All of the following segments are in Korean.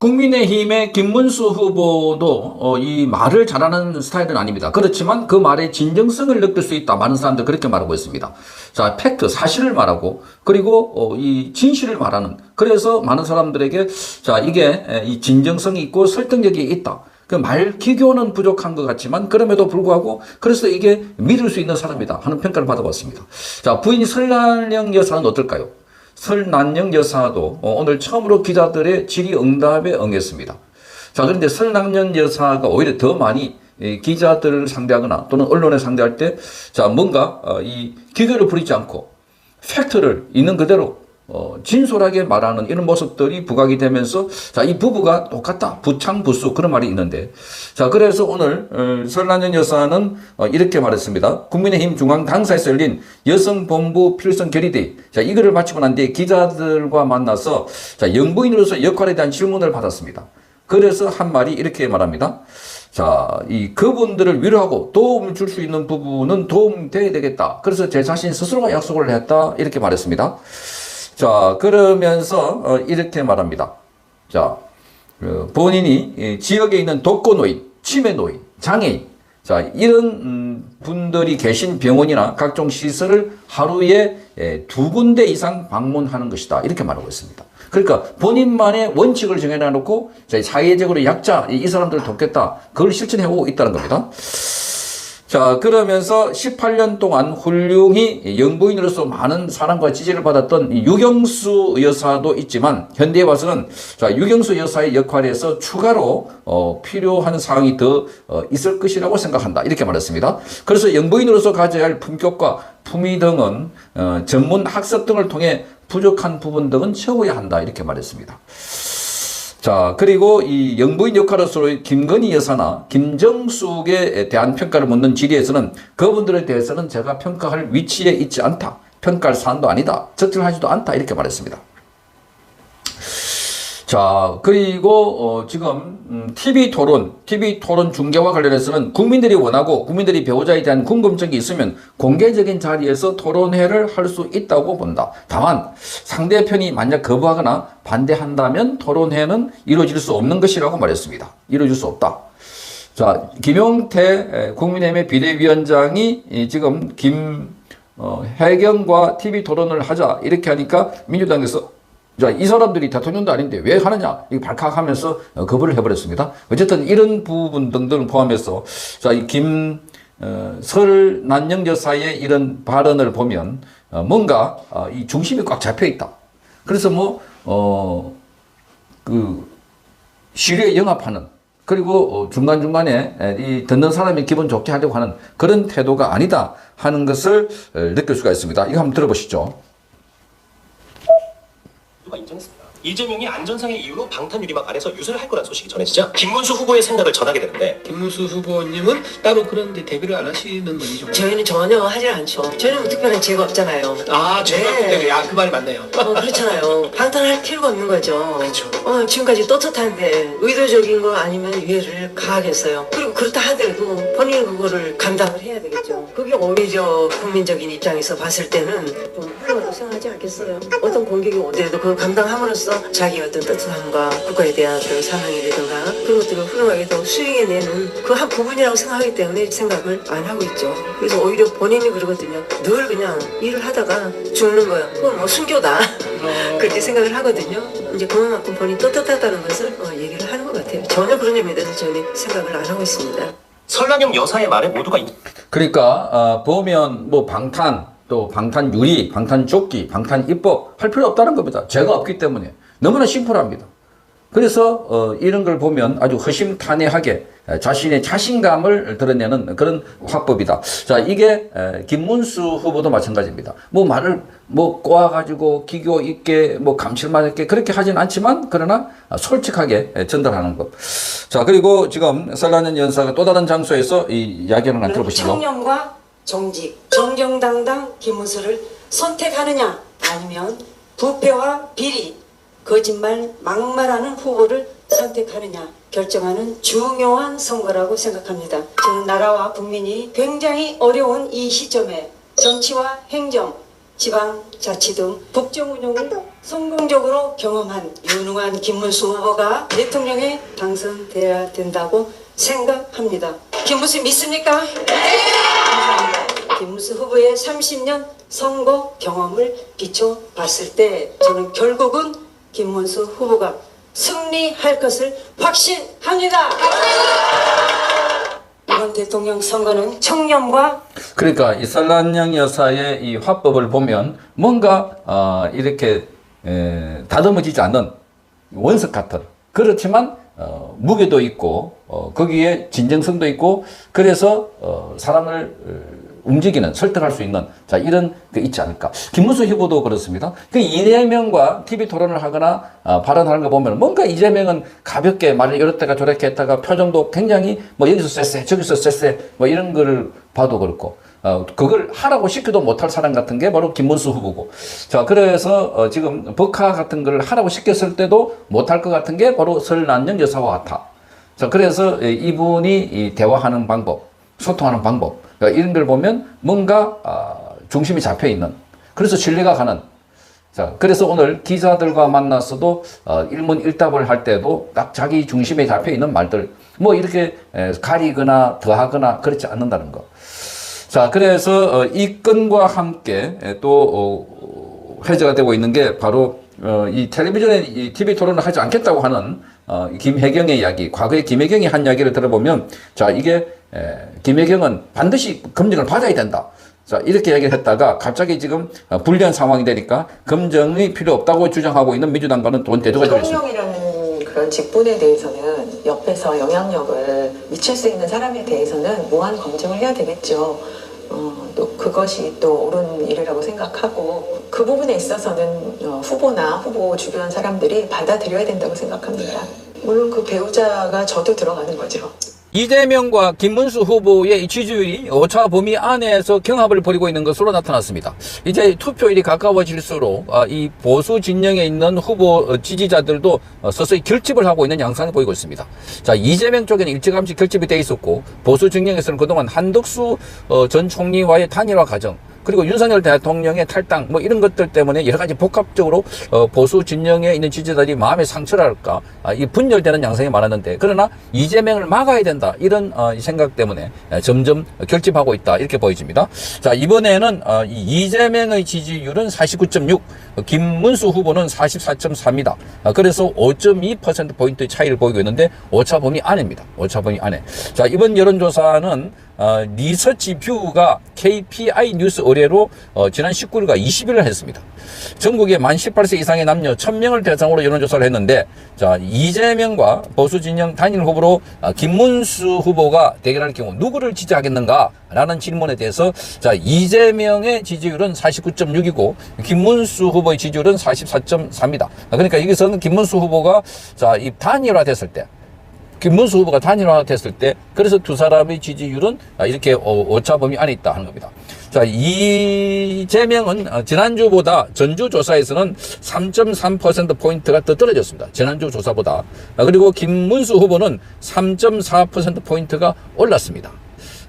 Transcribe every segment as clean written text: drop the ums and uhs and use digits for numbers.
국민의힘의 김문수 후보도 이 말을 잘하는 스타일은 아닙니다. 그렇지만 그 말의 진정성을 느낄 수 있다. 많은 사람들 그렇게 말하고 있습니다. 자, 팩트, 사실을 말하고 그리고 이 진실을 말하는. 그래서 많은 사람들에게 자, 이게 이 진정성이 있고 설득력이 있다. 그 말 기교는 부족한 것 같지만 그럼에도 불구하고 그래서 이게 믿을 수 있는 사람이다 하는 평가를 받아봤습니다. 자, 부인 설날령 여사는 어떨까요? 설난영 여사도 오늘 처음으로 기자들의 질의응답에 응했습니다. 자, 그런데 설난영 여사가 오히려 더 많이 기자들을 상대하거나 또는 언론에 상대할 때 자, 뭔가 이 기교를 부리지 않고 팩트를 있는 그대로 진솔하게 말하는 이런 모습들이 부각이 되면서 자, 이 부부가 똑같다. 부창부수 그런 말이 있는데 자, 그래서 오늘 설난영 여사는 이렇게 말했습니다. 국민의힘 중앙 당사에서 열린 여성본부 필성 결의대회 자, 이거를 마치고 난 뒤에 기자들과 만나서 자, 영부인으로서 역할에 대한 질문을 받았습니다. 그래서 한 말이 이렇게 말합니다. 자, 이 그분들을 위로하고 도움을 줄 수 있는 부분은 도움돼야 되겠다. 그래서 제 자신 스스로가 약속을 했다. 이렇게 말했습니다. 자, 그러면서 이렇게 말합니다. 자, 본인이 지역에 있는 독거노인, 치매노인, 장애인, 자, 이런 분들이 계신 병원이나 각종 시설을 하루에 2군데 이상 방문하는 것이다. 이렇게 말하고 있습니다. 그러니까 본인만의 원칙을 정해놔놓고 사회적으로 약자, 이 사람들을 돕겠다. 그걸 실천해오고 있다는 겁니다. 자, 그러면서 18년 동안 훌륭히 영부인으로서 많은 사랑과 지지를 받았던 유경수 여사도 있지만 현대에 와서는 자, 유경수 여사의 역할에서 추가로 필요한 사항이 더 있을 것이라고 생각한다. 이렇게 말했습니다. 그래서 영부인으로서 가져야 할 품격과 품위 등은 전문 학습 등을 통해 부족한 부분 등은 채워야 한다. 이렇게 말했습니다. 자, 그리고 이 영부인 역할로서 김건희 여사나 김정숙에 대한 평가를 묻는 질의에서는 그분들에 대해서는 제가 평가할 위치에 있지 않다. 평가할 사안도 아니다. 적절하지도 않다. 이렇게 말했습니다. 자, 그리고 지금 TV 토론 중계와 관련해서는 국민들이 원하고 국민들이 배우자에 대한 궁금증이 있으면 공개적인 자리에서 토론회를 할 수 있다고 본다. 다만 상대편이 만약 거부하거나 반대한다면 토론회는 이루어질 수 없는 것이라고 말했습니다. 이루어질 수 없다. 자, 김용태 국민의힘의 비대위원장이 지금 김혜경과 TV 토론을 하자 이렇게 하니까 민주당에서 자, 이 사람들이 대통령도 아닌데 왜 하느냐? 이거 발칵하면서 거부를 해버렸습니다. 어쨌든 이런 부분 등등을 포함해서 자, 이 설난영 여사의 이런 발언을 보면 뭔가 이 중심이 꽉 잡혀 있다. 그래서 시류에 영합하는 그리고 중간중간에 이 듣는 사람이 기분 좋게 하려고 하는 그런 태도가 아니다 하는 것을 느낄 수가 있습니다. 이거 한번 들어보시죠. 인정했습니다. 이재명이 안전상의 이유로 방탄 유리막 안에서 유세를 할 거란 소식이 전해지자 김문수 후보의 생각을 전하게 되는데 김문수 후보님은 따로 그런데 대비를 안 하시는 분이죠? 저희는 전혀 하질 않죠. 저희는 특별한 죄가 없잖아요. 아, 제가 네. 그때 그 말이 맞네요. 그렇잖아요. 방탄할 필요가 없는 거죠. 그렇죠. 지금까지 떳떳한데 의도적인 거 아니면 유해를 가하겠어요. 그리고 그렇다 하더라도 본인이 그거를 감당을 해야 되겠죠. 그게 오히려 국민적인 입장에서 봤을 때는 좀 훌륭하다고 생각하지 않겠어요. 어떤 공격이 오더라도 그걸 감당함으로써 자기 어떤 떳떳함과 국가에 대한 어떤 사랑이라든가 그런 것들을 훌륭하게도 수행해내는 그 한 부분이라고 생각하기 때문에 생각을 안 하고 있죠. 그래서 오히려 본인이 그러거든요. 늘 그냥 일을 하다가 죽는 거야. 그건 뭐 순교다. 그렇게 생각을 하거든요. 이제 그만큼 본인이 떳떳하다는 것을 얘기를 하는 것 같아요. 전혀 그런 점에 대해서 저는 생각을 안 하고 있습니다. 설난영 여사의 말에 모두가 그러니까 보면 방탄 또 방탄 유리, 방탄 조끼, 방탄 입법 할 필요 없다는 겁니다. 죄가 없기 때문에 너무나 심플합니다. 그래서 이런 걸 보면 아주 허심탄회하게 자신의 자신감을 드러내는 그런 화법이다. 자, 이게 김문수 후보도 마찬가지입니다. 말을 꼬아가지고 기교 있게 감칠맛 있게 그렇게 하진 않지만 그러나 솔직하게 전달하는 것. 자, 그리고 지금 설난영 여사가 또 다른 장소에서 이 이야기를 하나 들어보시죠. 청렴과 정직, 정정당당 김문수를 선택하느냐 아니면 부패와 비리, 거짓말, 막말하는 후보를 선택하느냐 결정하는 중요한 선거라고 생각합니다. 저는 나라와 국민이 굉장히 어려운 이 시점에 정치와 행정, 지방자치 등 국정 운영을 성공적으로 경험한 유능한 김문수 후보가 대통령에 당선돼야 된다고 생각합니다. 김문수 믿습니까? 네! 김문수 후보의 30년 선거 경험을 비춰봤을 때 저는 결국은 김문수 후보가 승리할 것을 확신합니다. 이번 대통령 선거는 청렴과 그러니까 이슬란양 여사의 이 화법을 보면 뭔가 이렇게 다듬어지지 않는 원석 같은, 그렇지만 무게도 있고 거기에 진정성도 있고, 그래서 사람을 움직이는, 설득할 수 있는, 자, 이런 게 있지 않을까. 김문수 후보도 그렇습니다. 그 이재명과 TV 토론을 하거나 발언하는 거 보면 뭔가 이재명은 가볍게 말을 이렇다가 저렇게 했다가 표정도 굉장히 뭐 여기서 쎄쎄 저기서 쎄쎄 뭐 이런 거를 봐도 그렇고, 그걸 하라고 시켜도 못할 사람 같은 게 바로 김문수 후보고. 자, 그래서 지금 법화 같은 걸 하라고 시켰을 때도 못할 것 같은 게 바로 설난영 여사와 같아. 자, 그래서 이분이 이 대화하는 방법, 소통하는 방법, 이런 걸 보면 뭔가 중심이 잡혀 있는, 그래서 신뢰가 가는. 자, 그래서 오늘 기자들과 만나서도 일문일답을 할 때도 딱 자기 중심에 잡혀 있는 말들, 뭐 이렇게 가리거나 더하거나 그렇지 않는다는 거. 자, 그래서 이 건과 함께 또 회자가 되고 있는 게 바로 이 텔레비전에 이 TV 토론을 하지 않겠다고 하는 김혜경의 이야기. 과거에 김혜경이 한 이야기를 들어보면, 자, 이게 김혜경은 반드시 검증을 받아야 된다. 자, 이렇게 얘기를 했다가 갑자기 지금 불리한 상황이 되니까 검증이 필요 없다고 주장하고 있는 민주당과는 또 대조가 되고 있습니다. 대통령이라는 그런 직분에 대해서는 옆에서 영향력을 미칠 수 있는 사람에 대해서는 무한 검증을 해야 되겠죠. 또 그것이 또 옳은 일이라고 생각하고, 그 부분에 있어서는 후보나 후보 주변 사람들이 받아들여야 된다고 생각합니다. 물론 그 배우자가 저도 들어가는 거죠. 이재명과 김문수 후보의 지지율이 오차 범위 안에서 경합을 벌이고 있는 것으로 나타났습니다. 이제 투표일이 가까워질수록 이 보수 진영에 있는 후보 지지자들도 서서히 결집을 하고 있는 양상을 보이고 있습니다. 자, 이재명 쪽에는 일찌감치 결집이 돼 있었고, 보수 진영에서는 그동안 한덕수 전 총리와의 단일화 과정, 그리고 윤석열 대통령의 탈당, 뭐 이런 것들 때문에 여러 가지 복합적으로 보수 진영에 있는 지지자들이 마음의 상처를 할까, 이 분열되는 양상이 많았는데, 그러나 이재명을 막아야 된다, 이런 생각 때문에 점점 결집하고 있다, 이렇게 보여집니다. 자, 이번에는 이재명의 지지율은 49.6, 김문수 후보는 44.4입니다. 그래서 5.2%포인트 차이를 보이고 있는데 오차 범위 안입니다. 오차 범위 안에. 자, 이번 여론조사는 리서치 뷰가 KPI 뉴스 의뢰로 지난 19일과 20일을 했습니다. 전국에 만 18세 이상의 남녀 1000명을 대상으로 여론조사를 했는데, 자, 이재명과 보수 진영 단일 후보로 김문수 후보가 대결할 경우 누구를 지지하겠는가? 라는 질문에 대해서, 자, 이재명의 지지율은 49.6이고 김문수 후보의 지지율은 44.4입니다. 그러니까 여기서는 김문수 후보가, 자, 이 단일화 됐을 때, 김문수 후보가 단일화 됐을 때, 그래서 두 사람의 지지율은 이렇게 오차 범위 안에 있다 하는 겁니다. 자, 이재명은 지난주보다 전주 조사에서는 3.3%포인트가 더 떨어졌습니다. 지난주 조사보다. 그리고 김문수 후보는 3.4%포인트가 올랐습니다.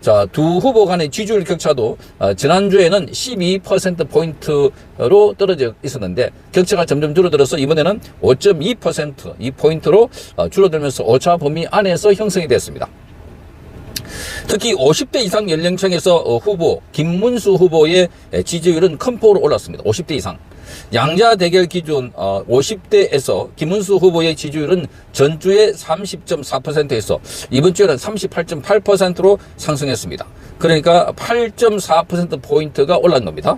자, 두 후보 간의 지지율 격차도 지난주에는 12%포인트로 떨어져 있었는데, 격차가 점점 줄어들어서 이번에는 5.2% 이 포인트로 줄어들면서 오차 범위 안에서 형성이 됐습니다. 특히 50대 이상 연령층에서 후보 김문수 후보의 지지율은 큰 폭으로 올랐습니다. 50대 이상. 양자 대결 기준 50대에서 김문수 후보의 지지율은 전주에 30.4%에서 이번 주에는 38.8%로 상승했습니다. 그러니까 8.4%포인트가 올랐는 겁니다.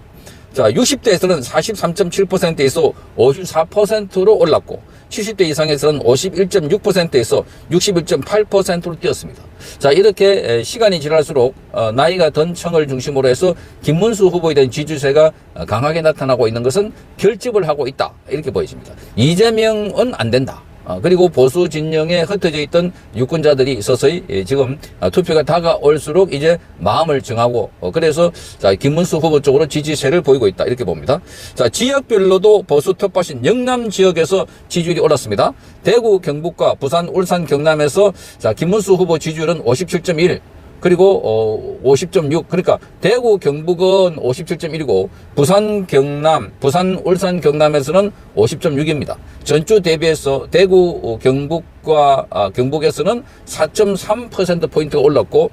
자, 60대에서는 43.7%에서 54%로 올랐고, 70대 이상에서는 51.6%에서 61.8%로 뛰었습니다. 자, 이렇게 시간이 지날수록 나이가 든 층을 중심으로 해서 김문수 후보에 대한 지지세가 강하게 나타나고 있는 것은 결집을 하고 있다, 이렇게 보여집니다. 이재명은 안 된다. 그리고 보수 진영에 흩어져 있던 유권자들이 서서히 지금 투표가 다가올수록 이제 마음을 정하고, 그래서 자, 김문수 후보 쪽으로 지지세를 보이고 있다, 이렇게 봅니다. 자, 지역별로도 보수 텃밭인 영남 지역에서 지지율이 올랐습니다. 대구, 경북과 부산, 울산, 경남에서 자, 김문수 후보 지지율은 57.1, 그리고 50.6. 그러니까 대구 경북은 57.1이고 부산 경남, 부산 울산 경남에서는 50.6입니다. 전주 대비해서 대구 경북과 경북에서는 4.3% 포인트가 올랐고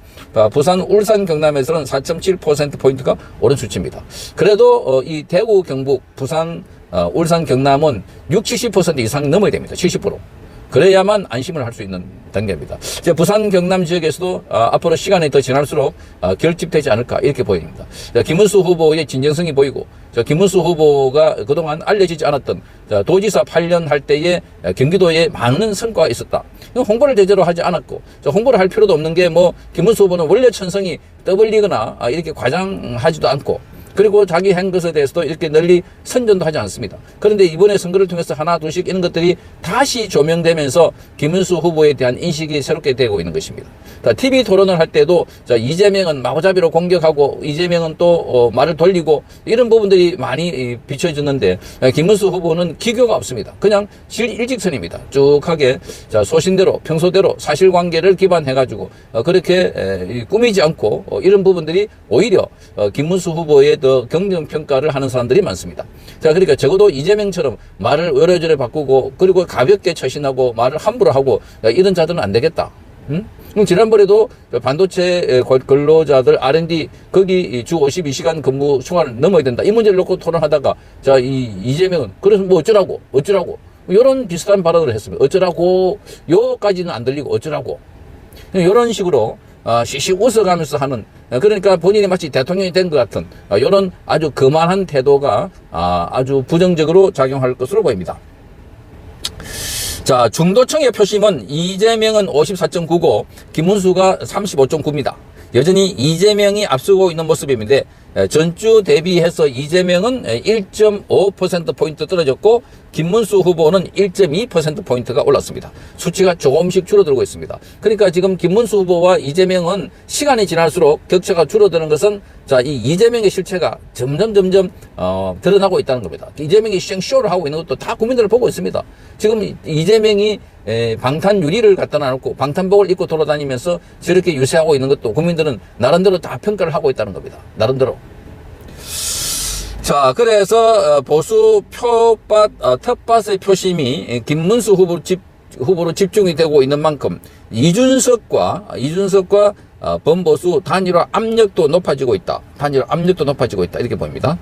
부산 울산 경남에서는 4.7% 포인트가 오른 수치입니다. 그래도 이 대구 경북 부산 울산 경남은 70% 이상 넘어야 됩니다. 70%. 그래야만 안심을 할 수 있는 단계입니다. 이제 부산 경남 지역에서도 앞으로 시간이 더 지날수록 결집되지 않을까 이렇게 보입니다. 김문수 후보의 진정성이 보이고 김문수 후보가 그동안 알려지지 않았던 도지사 8년 할 때에 경기도에 많은 성과가 있었다. 홍보를 제대로 하지 않았고 홍보를 할 필요도 없는 게 뭐 김문수 후보는 원래 천성이 떠벌리거나 이렇게 과장하지도 않고 그리고 자기 한 것에 대해서도 이렇게 널리 선전도 하지 않습니다. 그런데 이번에 선거를 통해서 하나 둘씩 이런 것들이 다시 조명되면서 김문수 후보에 대한 인식이 새롭게 되고 있는 것입니다. TV 토론을 할 때도 이재명은 마구잡이로 공격하고 이재명은 또 말을 돌리고 이런 부분들이 많이 비춰졌는데 김문수 후보는 기교가 없습니다. 그냥 일직선입니다. 쭉하게 소신대로 평소대로 사실관계를 기반해가지고 그렇게 꾸미지 않고 이런 부분들이 오히려 김문수 후보의 더 긍정평가를 하는 사람들이 많습니다. 자, 그러니까 적어도 이재명처럼 말을 요래저래 바꾸고 그리고 가볍게 처신하고 말을 함부로 하고 이런 자들은 안 되겠다. 지난번에도 반도체 근로자들 R&D 거기 주 52시간 근무 총알을 넘어야 된다. 이 문제를 놓고 토론하다가 이재명은 그래서 뭐 어쩌라고 이런 비슷한 발언을 했습니다. 어쩌라고 요까지는 안 들리고 어쩌라고 이런 식으로 시시 웃어가면서 하는 그러니까 본인이 마치 대통령이 된 것 같은 이런 아주 거만한 태도가 아주 부정적으로 작용할 것으로 보입니다. 자, 중도층의 표심은 이재명은 54.9고 김문수가 35.9입니다. 여전히 이재명이 앞서고 있는 모습인데 전주 대비해서 이재명은 1.5%포인트 떨어졌고 김문수 후보는 1.2%포인트가 올랐습니다. 수치가 조금씩 줄어들고 있습니다. 그러니까 지금 김문수 후보와 이재명은 시간이 지날수록 격차가 줄어드는 것은 이 이재명의 실체가 점점 드러나고 있다는 겁니다. 이재명이 쇼를 하고 있는 것도 다 국민들을 보고 있습니다. 지금 이재명이 방탄 유리를 갖다 놔놓고 방탄복을 입고 돌아다니면서 저렇게 유세하고 있는 것도 국민들은 나름대로 다 평가를 하고 있다는 겁니다. 나름대로. 자, 그래서 보수 텃밭의 표심이 김문수 후보로 집중이 되고 있는 만큼 이준석과 범보수 단일화 압력도 높아지고 있다. 이렇게 보입니다.